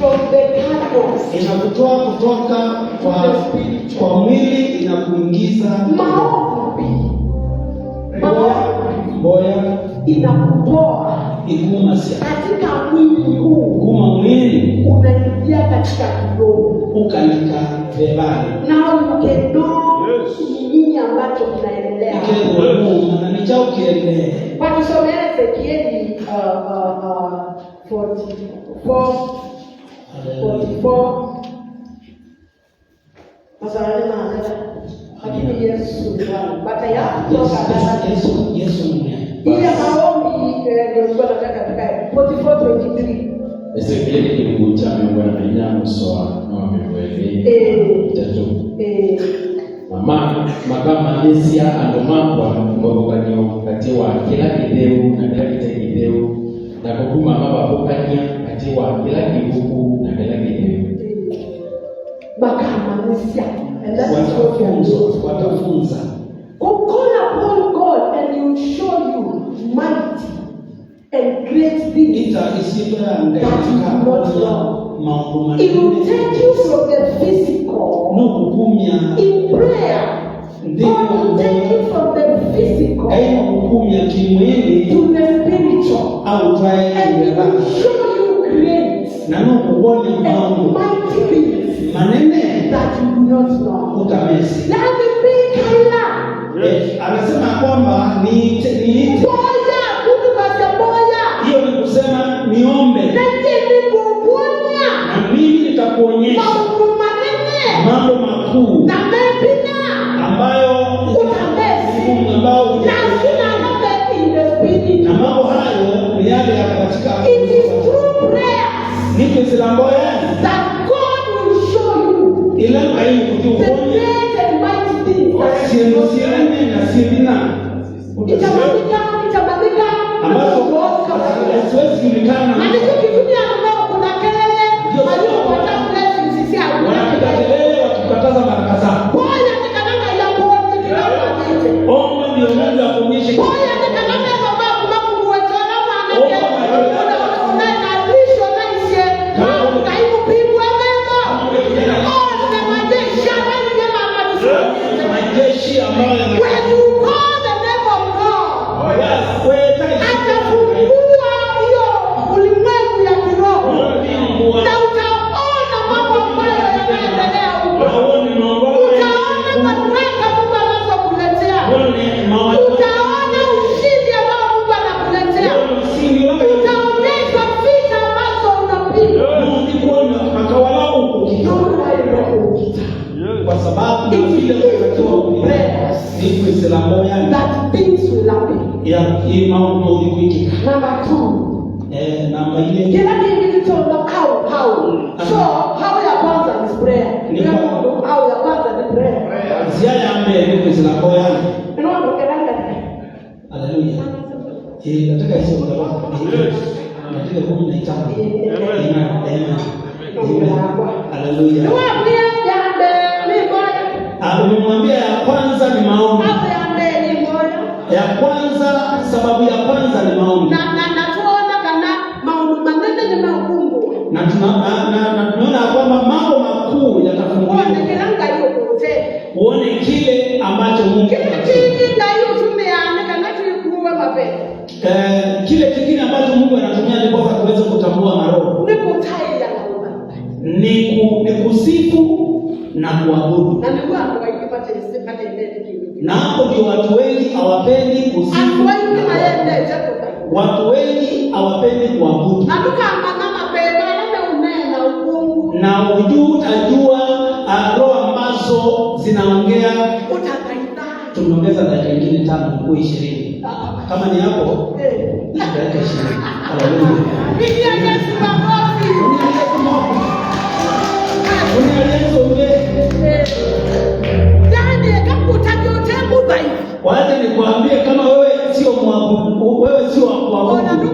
from the carnal. Inakutoa kutoka kwa mwili inakuingiza Maombi. Boya inakutoa igumasia katika mwili huu. Guma mwili unaingia katika kiroho. Ukalika vebani. Na ukendo nini ambacho kinaendelea. Na ni chao kiendelea. Kwa tusomea Ezekieli 44. Masarani maana lakini Yesu bata ya Yesu ile maombi ndio nataka tukae 44:23. Ezekieli kifungu cha 44 msoa na wamewele tatu makama nesia andomapwa ngobokanyo kati wa kila kideu na kila kitegideu na kukuma mabapokanya kati wa kila kibuku na kila kideu makama nesia watafunza call upon God and he will show you mighty and great things. It will take you from the physical in prayer. God will take you from the physical to the spiritual, and he will show you great and mighty things that you do not know. Let me be Allah. Anasema kwamba ni hiyo ni kusema niombe na mimi nitakuonyesha mambo makuu ambayo na mambo hayo ni yale ya katika ni kisilambo yani ila hayo kutuonya sirina ambapo siwezi kulikana wakikataza baraka zako. Omba ndio Mungu akuonyeshe. Kwa sababu that things will happen. Number 2. Namba ile Kila kitu tunaona how. So how ya kwanza is prayer. How ya kwanza ni prayer. ziada ya mbele ni kisilambo yani. Ndio kelanga. Haleluya. Nataka hizo mtawapa. Nataka 15. Haleluya. Amemwambia ya kwanza ni maombi. Ya kwanza, sababu ya kwanza ni maombi. Na tunaona kwamba mambo makuu yatafunguliwa. Uone kile ambacho Mungu kile kingine ambacho Mungu anatumia ndipo kuweza kutambua maroho. Ni kusifu na kuabudu. Na hapo ndio watu wengi hawapendi kusifu. Watu wengi hawapendi kuabudu. Na utajua roho ambazo zinaongea. Tumeongeza dakika nyingine 5 kwa 20. Kama ni hapo dakika 20. Haleluya. Wacha nikwambie kama wewe sio mwabudu, wewe sio wa kuabudu.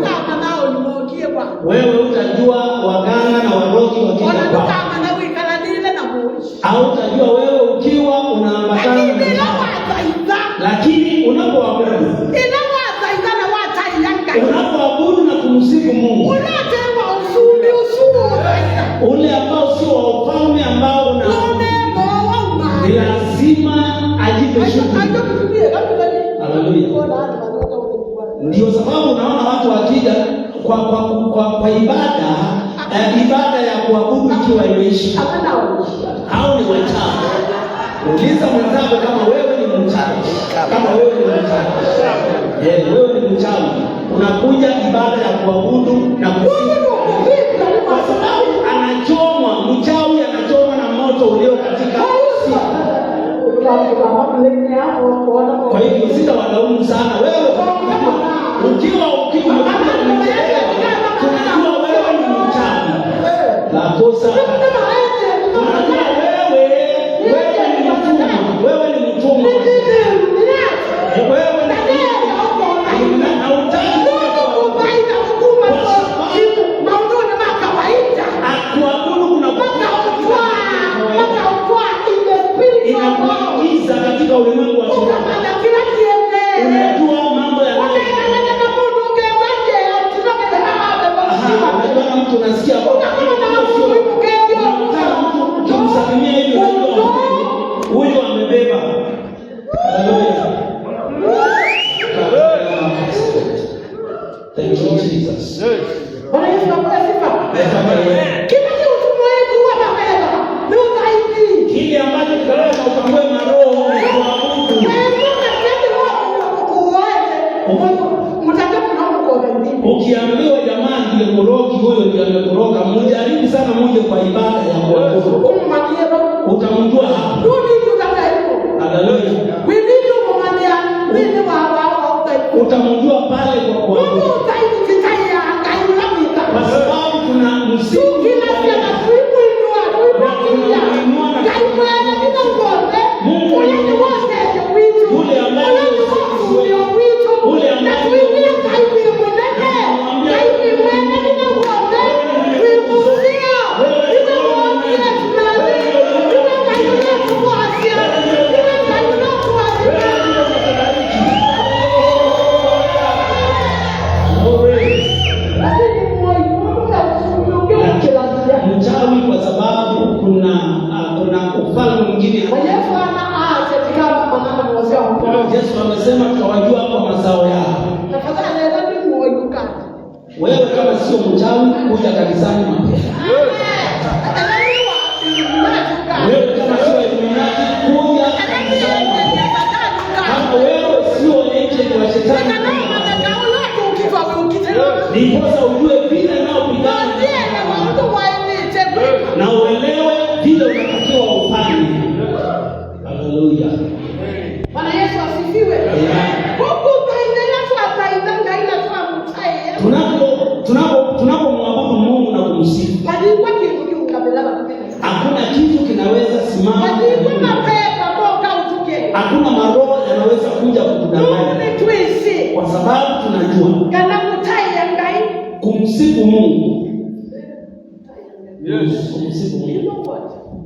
Wewe utajua waganga na warogi wakija kwako. Au utajua wewe ukiwa unaambatana na lakini unapoabudu na kumsifu Mungu ya kuabudu ikiwa imeisha. Hao ni wachawi. Uliza mwenzako kama wewe ni mchawi. Kama wewe ni mchawi. Wewe ni mchawi. Unakuja ibada ya kuabudu na kusifu. Kwa sababu anachomwa, mchawi anachomwa na moto ulio katika sifa. Kwa hivyo sitawadaumu sana wewe. Ukiwa umekuja umechelewa, tunajua wewe ni mchawi. La kosa. Tunajua wewe ni mtumwa. Wewe ni mtumwa. Wewe ni inakuingiza katika ulimwengu wa kiroho. Unajua mambo ya roho. Unajua mtu unasikia ukimsalimia hivi unajua huyu amebeba. Thank you Jesus. Kile ambacho kinaweza kutambua maroho ni kuabudu. Ukiambiwa jamani ndiye mrogi huyo ndiye amekoroka, mjaribu sana mmoja kwa ibada ya kuabudu. Utamjua hapo. Haleluya. Utamjua pale kwa kuabudu. Kwa sababu kuna msingi mchawi, kwa sababu kuna ufalme mwingine. Yesu amesema tutawajua kwa mazao yao. Wewe kama sio mchawi, kuja kanisani mapema. Wewe kama sio Illuminati, kuja kanisani mapema. Kama wewe sio agent wa shetani, ndiposa ujue vile nao pigana na uelewe vile unatakiwa ufanye. Haleluya. Bwana Yesu asifiwe. Mungu kaendelea tu ataidanga ila tu amtaye. Tunapomwabudu Mungu na kumsifu, hakuna kitu kinaweza simama. Hakuna maroho yanaweza kuja kutudanganya. Kwa sababu tunajua kumsifu Mungu. Kumsifu Mungu.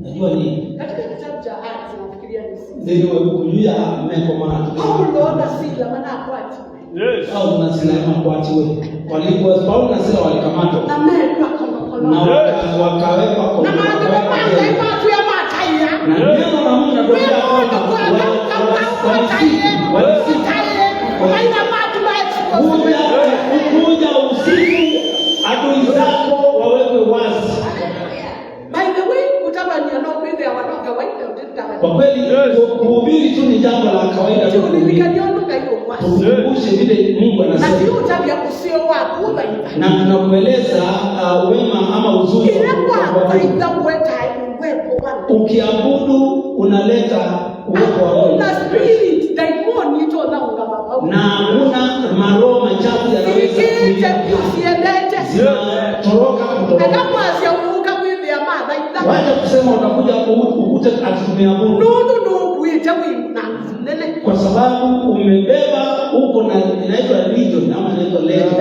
Najua nini? Katika kitabu cha Acts nafikiria ni sisi. Ndio kujua meko maana. Paulo na Sila maana akwati. Yes. Au na Sila akwati wewe. Walikuwa Paulo na Sila walikamatwa. Na meko kama na wakawekwa kwa. Na maana watu ya mataiya. Na neno la Mungu linatuambia kwamba kuja usiku adui zako wawekwe wazi. By the way, utabania na upende ya watu kawaida utenda. Kwa kweli kuhubiri tu ni jambo la kawaida tu. Tukumbushe vile Mungu anasema. Na sio tabia kusio wako ubaida. Na tunakueleza wema ama uzuri wa ukiabudu unaleta uwepo wa Mungu. Na spirit daimoni ito na ungababa. Na una maroho machafu yanaweza toroka kutoka. Wacha kusema utakuja ukute atumeabudu. No kuita wina nene. Kwa sababu umebeba uko na inaitwa religion ama inaitwa legend.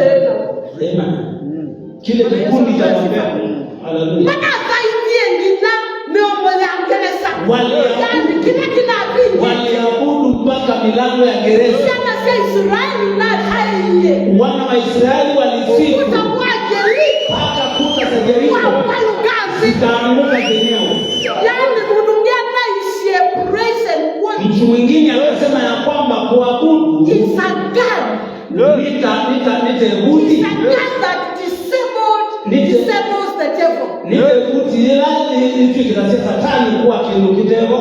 Amen. Kile kikundi cha mapepo. Haleluya. Maana saidie ngina miombo ya gereza. Waliabudu mpaka milango ya gereza. Sana sasa Israeli na haiye. Wana wa Israeli walisifu. Hata kuta za Yeriko zikaanguka zenyewe. Yaani mudungeta ishie praise and worship. Mtu mwingine anasema ya kwamba kuabudu isagani. Nita rudi. That disables the devil. Nite zila ni fikira za Satani kwa kindu kitego.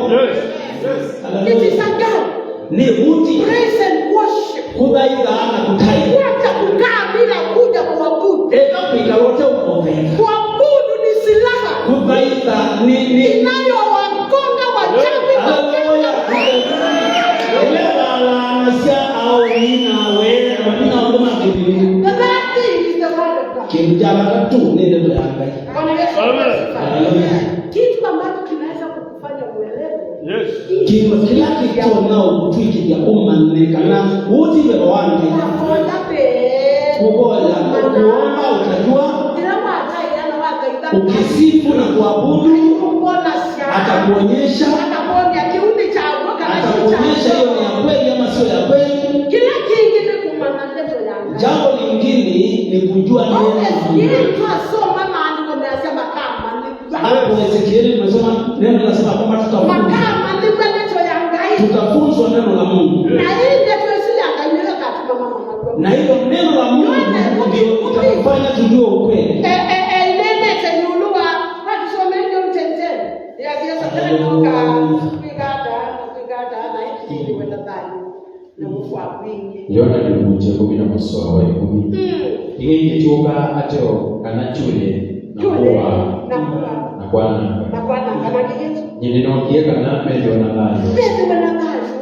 It is a God. Ni uti Praise and worship. kudaiza na kutai. Wacha kukaa bila kuja kuabudu. Eka pika wote ukopenda. Kuabudu ni silaha. Kudaiza ni Inayowagonga wachawi haleluya. Elewa anasia au nina wewe na ngoma kibibi. The bad thing is the word of God. Kimjala tu ni ndio yanga. Bwana Yesu Haleluya. kitu ambacho kinaweza kukufanya uelewe. Yes. Kila kitu nao twiki ya kumanekana uti beba wangu. Kubola kuomba utajua. Ukisifu na kuabudu atakuonyesha hiyo ni ya kweli ama sio ya kweli. Jambo lingine ni kujua hapo Ezekieli tumesoma neno linasema kwamba tutafunzwa neno la Mungu. Na hilo neno la Mungu ndio itakufanya tujue ukweli. Yona ndimuche kumi na maswa wa 10. Ingi kituka ateo kanachule na kwana. Nyinino kieka na mejo na layo.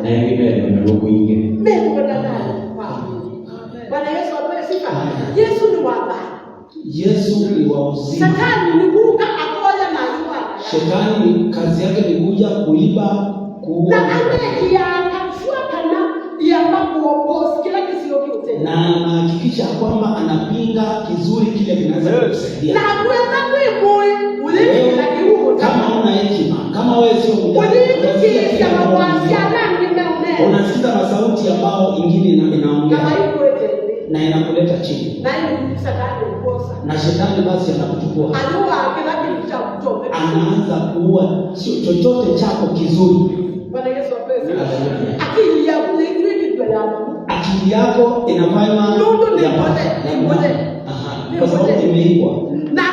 Na yengi mejo na lugu ingi. Bwana Yesu apewe sifa. Yesu ni wa habari. Yesu ni wa uzima. Satani ni kuka akoya na yuwa. Shetani kazi yake ni kuja kuiba, kuua. Na anayekia akafuata na ya makuoposi kila kisio kiote. Na anahakikisha kwamba anapinga kizuri kile kinaweza kusaidia. Na kuweza kuibui ulimi na kiugo. Kama una hekima, kama wewe sio mjanja. Ulimi kia mawasi anani meunea. Unasikiza masauti ambao ingine inaongea. Kama hiyo ete. Na inakuleta chini. Na hiyo Satani ukosa. Na shetani basi anakuchukua. Anua kila kitu cha kutoa. Anaanza kuua chochote chako kizuri. Bwana Yesu apewe. Akili ya kuitriki kwa yana. Akili yako inafanya ni kwa sababu imeibwa. Na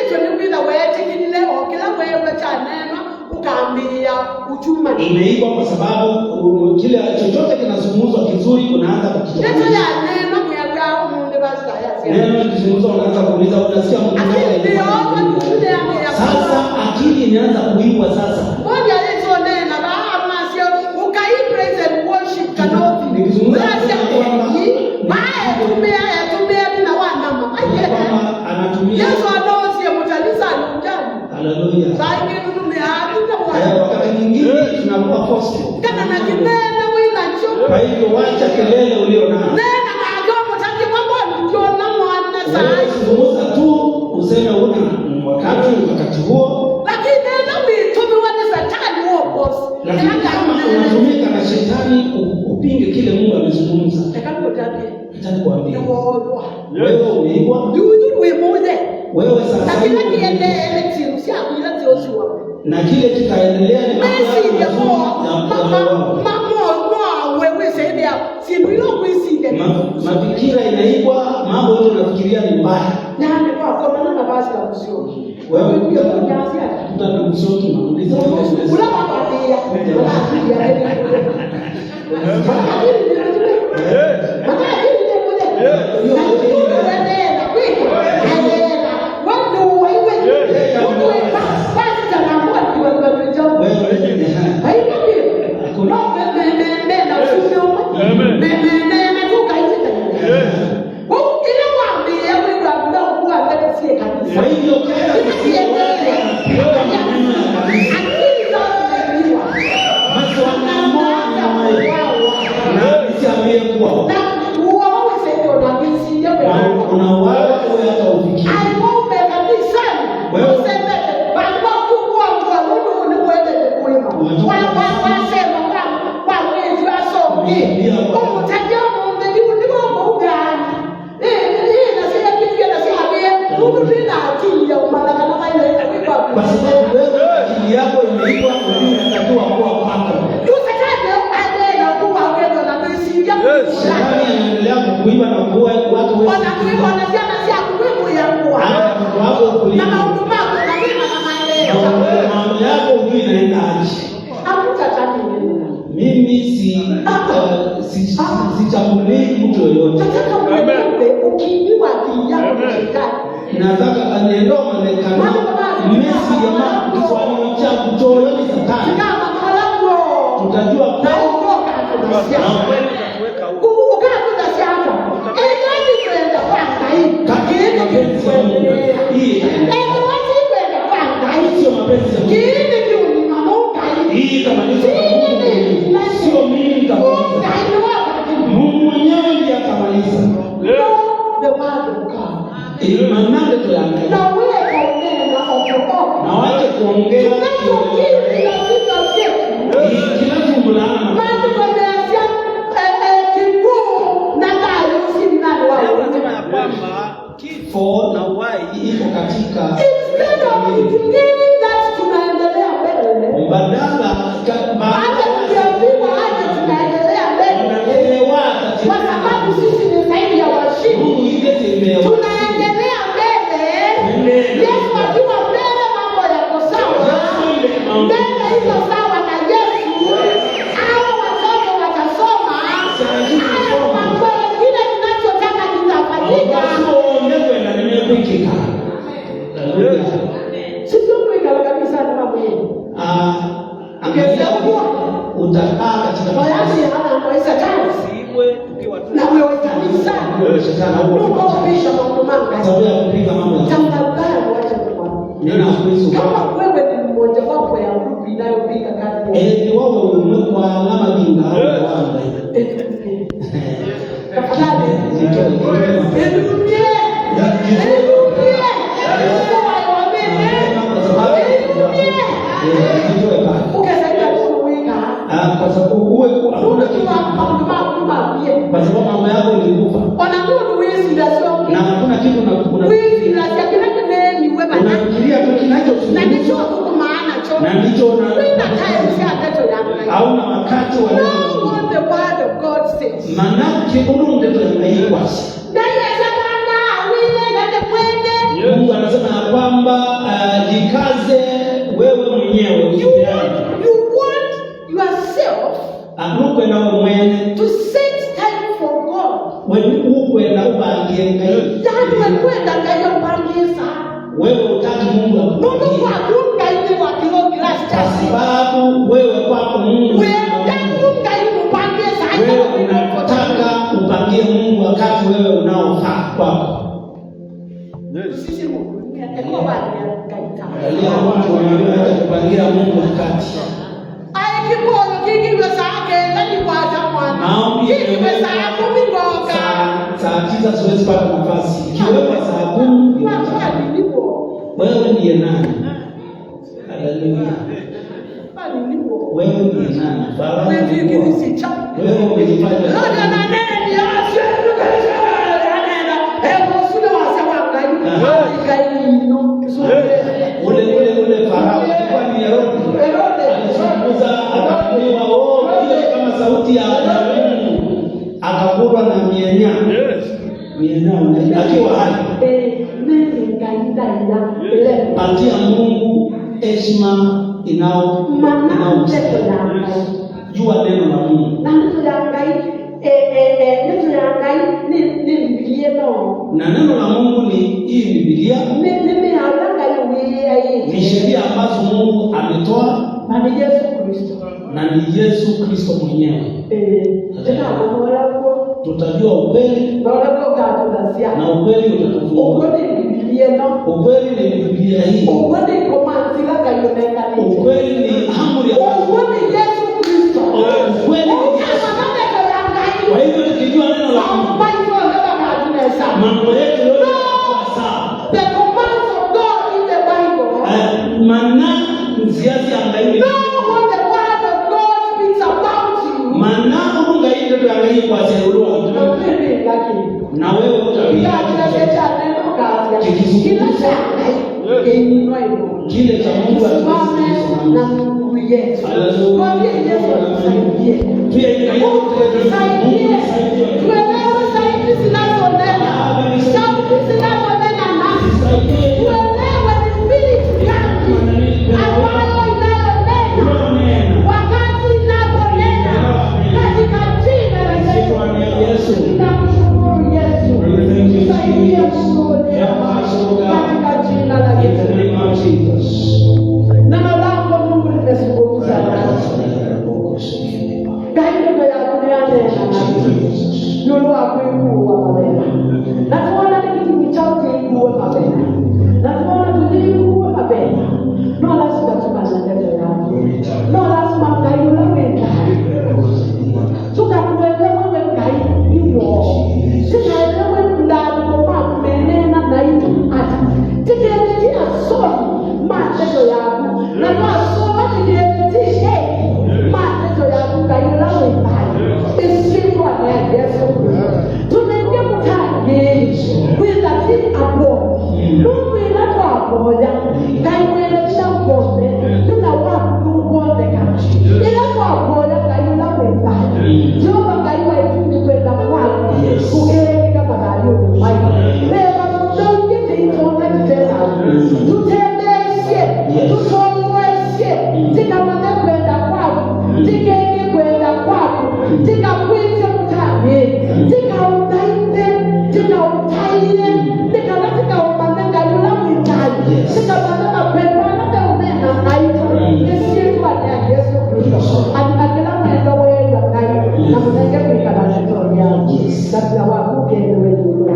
ndio ni bila wewe kile leo kila wewe cha neno ukaambia uchuma. Imeibwa kwa sababu kile chochote kinazungumzwa kizuri unaanza kukichukua. Neno ya neno kwa mungu basi haya. Neno kizungumzwa unaanza kuuliza unasikia Mungu gani? Sasa akili inaanza kuibwa sasa. Ngoja hizo neno baba sio ukai praise and worship kanoti. Nikizungumza tumia bila wanama. Anatumia. Yesu anaosia mtaliza anujani. Haleluya. Wakati mwingine tunakuwa force. Kana na kinene wina choka. Kwa hivyo wacha kelele ulio nayo. Nena na agomo taki kwamba ukiona mwana saa. Zungumza tu useme una wakati huo. Lakini neno mitume wale Satani huo boss. Lakini kama unatumika na shetani upinge kile Mungu amezungumza. Nitakwambia. Wewe umeibwa. Wewe sasa. Lakini kiendelee tirusi akuila tirusi wapo. Na kile kikaendelea ni mafikira inaibwa, mambo yote unafikiria ni mbaya. Wewe tutakusoki nauliza kwa sababu wewe akili yako imeibwa, unatakiwa kuwa paka. Shetani anaendelea kukuiba na kuua watu wengi. Wanakuiba wanasema si akuibu ya kuwa. Wako kulipa. Na mauduma kwa sichagulii mtu yoyote. Nataka mwanaume ukiingiwa akili yako kushikana. Nataka anielewa Marekani. Messi jamaa Kiswahili cha kutoa ni satani. Kama kalamu tutajua kwa kutoka kwa siasa. Kukaa kwa siasa. Nani kwenda panga hii? Kakini mapenzi ya Mungu. Hii. Watu kwenda panga hii. Sio mapenzi ya Mungu. Kile ndio ni mamoka hii. Hii kama ni sio mimi nitamaliza. Mungu mwenyewe ndiye atamaliza. The word of God. Maneno tu yake. Na wewe kaonea okoka. Na wache kuongea kila jambo la Mambo yameanza kikuu na tayo simnani wao. Anasema ya kwamba kifo na uhai iko katika Instead of thinking that tunaendelea mbele. badala Hata tukiambiwa aje tunaendelea mbele. Kwa sababu sisi ni zaidi ya washindi. Tunaendelea mbele. Yesu akiwa mbele mambo yako sawa. Mbele iko sawa na Yesu. Hao watoto watasoma. Hayo mambo kile tunachotaka kitafanyika. Sisi tumeika kabisa na mambo yetu. Utakaa katika Bayasi hana maisha gani? siwe tukiwa tu Na wewe kanisa. shetani huko Unaopisha mambo manga. sababu ya kupiga mambo ya Tafadhali wacha kwa. neno Kristo. Kama wewe ni mmoja wapo ya grupu inayopiga kazi. Ni wao umekuwa alama binga au wanda. Tafadhali. Kwa sababu uwe hakuna kitu. Kwa sababu mama yako ilikufa. Na hakuna kitu unafikiria tu kinachosumbua. Na ndicho hauna wakati wa manake urunde tunaikwa. Mungu anasema ya kwamba jikaze wewe mwenyewe usipeane. Anuko na mwene To set time for God. wewe ukwenda ubangie ngai. Yaani wekwenda ngayo pangisa. Wewe utaki Mungu Mungu akupangie. kwa kunga ile wa kilo glass Kwa chasi. sababu wewe kwako Mungu. Wewe kunga ile pangisa. Wewe unataka upangie Mungu wakati wewe unaofaa kwako. Sisi Mungu. Eko bali ya kaita. Angalia watu wanaoanza kupangia Mungu wakati. Ai kipono kiki wesake ndani kwa jamani. Maombi Kiki wesake mingoka. Saa 9 siwezi pata nafasi. Ikiwekwa saa 10 Kwa kwani nipo. wewe ndiye nani? Haleluya. Kwani nipo. Wewe ndiye nani? Baraka. Wewe kiki sicha. Wewe umejifanya Nani ananena ni acha ananena. Eko sule wasema ngai. Ngai no. ule Farao alikuwa ni Herode. Alizungumza akaambiwa kile kama sauti ya Mungu. Akagurwa na mienya. Mienya akiwa hai. Patia Mungu heshima inao jua neno la Mungu. Na neno la Mungu ni hii Biblia. Ni sheria ambazo Mungu ametoa na ni Yesu Kristo mwenyewe. Tutajua ukweli na ukweli utatufunua. Ukweli ni Biblia hii. Ukweli ni amri ya Mungu. Ukweli ni Yesu. Kwa hivyo tukijua neno la Mungu, mambo yetu yote yatakuwa sawa. Maana mziazi angalie. Maana Mungu ndio angalie kwa zero. Na wewe utapiga kile cha Mungu na Mungu Yesu. Mwambie Yesu atusaidie. Tuelewe sauti zinazonena. Sauti zinazonena nasi. Tuelewe ni spiriti gani ambayo inayonena. Wakati inaponena kuliane na nuru akweku wa mabena na tuona kitu chao kwa mabena na tuona tuliku wa mabena no lazima tupasane tena no lazima kayo la wenda tukakuelewa wewe kai hiyo sasa wewe ndani kwa kumenena na hiyo hata tikiletea somo mateso yako na masomo tikiletea mateso yako kayo la wenda isipwa na Yesu tunaingia mtaani kwenda timu hapo Mungu inatoa moja kaiweleza ngombe tuna watu ngombe kama inatoa moja kaila wenda joma kaiwa ifungi kwenda kwako kugere kama dalio mwaiko leba mtongi titona tena tutemeshe tutomweshe tika mane kwenda kwako tikenge kwenda kwako tika kwita mtani tika utaite tika utaile tika latika umanenga yula mwitaji tika manena pepa nata umena naito yesiru wane ya Yesu Kristo anikakila mwendo wenda naito na mnenge kwikala netoria na wakuke ewe yulua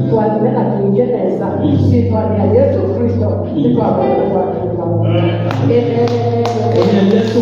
tuwalimena tuingeneza sitwani ya Yesu Kristo nikuwa mwendo kwa kila mwendo. Yesu